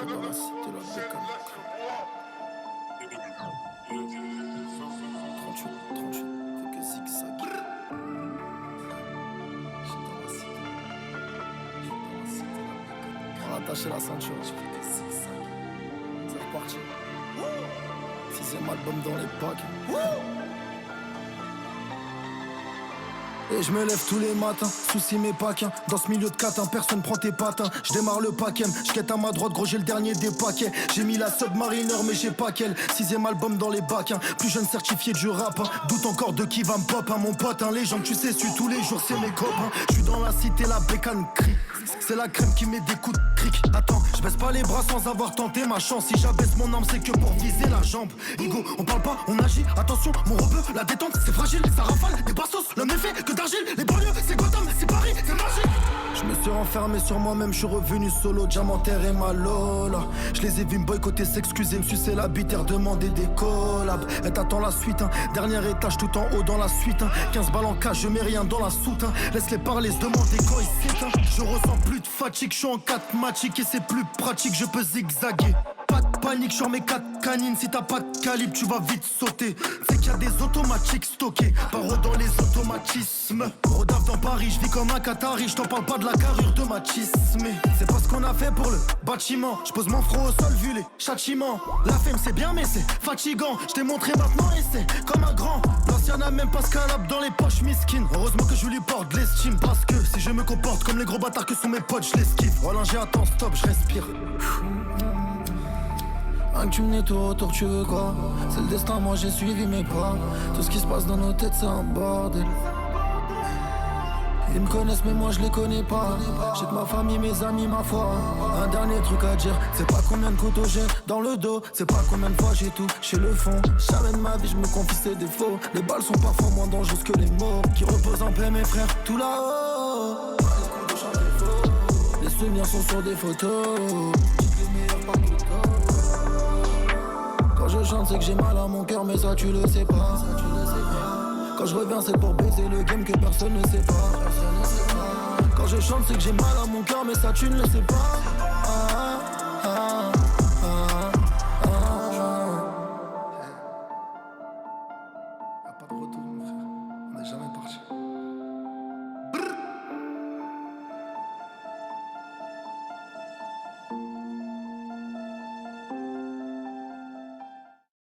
suis dans la cité, la bécane. 38, fait que zigzag. J'suis dans la cité. Rattacher la ceinture, je fais que zigzag. C'est reparti. 6ème album dans les packs. Et je me lève tous les matins, soucis mes paquins. Dans ce milieu de catin, personne prend tes patins. Je démarre le paquet, je quête à ma droite, gros j'ai le dernier des paquets. J'ai mis la Submariner mais j'ai pas qu'elle. 6ème album dans les bacs, plus jeune certifié de jeu rap. Doute encore de qui va me pop, mon pote, légende tu sais, suis tous les jours c'est mes copains. Je suis dans la cité, la bécane crie. C'est la crème qui met des coups de cric. Attends, je baisse pas les bras sans avoir tenté ma chance. Si j'abaisse mon âme, c'est que pour viser la jambe. Ego, on parle pas, on agit. Attention, mon rebeu, la détente, c'est fragile. Ça rafale, des bastos, l'homme est fait que d'argile. Les banlieues, c'est Gotham, c'est Paris, c'est magique. Je me suis renfermé sur moi-même, je suis revenu solo. Diamantaire et ma Lola. Je les ai vus me boycotter, s'excuser, me sucer la bite et redemander des collabs. Et t'attends la suite, dernier étage tout en haut dans la suite. 15 balles en cash, je mets rien dans la soute. Laisse-les parler, se demander quand ils s'éteignent. Je ressens plus de fatigue, je suis en 4 matchik et c'est plus pratique, je peux zigzaguer. Pas de panique, sur mes 4 canines. Si t'as pas de calibre, tu vas vite sauter. C'est qu'il y a des automatiques stockés. Paro dans les automatismes. Rodave dans Paris, je vis comme un Qatari. Je t'en parle pas de la carrure de machisme. Mais c'est pas ce qu'on a fait pour le bâtiment. Je pose mon front au sol vu les châtiments. La femme c'est bien mais c'est fatigant. Je t'ai montré maintenant et c'est comme un grand. L'ancien n'a même pas scalable dans les poches miskin. Heureusement que je lui porte de l'estime. Parce que si je me comporte comme les gros bâtards que sont mes potes, je l'esquive. Roland j'ai attends stop, je respire. Un que tu me nettoies autour, tu veux quoi? C'est le destin, moi j'ai suivi mes pas. Tout ce qui se passe dans nos têtes, c'est un bordel. Ils me connaissent, mais moi je les connais pas. J'ai que ma famille, mes amis, ma foi. Un dernier truc à dire, c'est pas combien de couteaux j'ai dans le dos. C'est pas combien de fois j'ai tout chez le fond. Jamais de ma vie, je me confie ses défauts. Les balles sont parfois moins dangereuses que les mots. Qui reposent en paix, mes frères, tout là-haut. Les souvenirs sont sur des photos. Les meilleurs par quand je chante c'est que j'ai mal à mon cœur mais ça tu le sais pas. Quand je reviens c'est pour baiser le game que personne ne sait pas. Quand je chante c'est que j'ai mal à mon cœur mais ça tu ne le sais pas.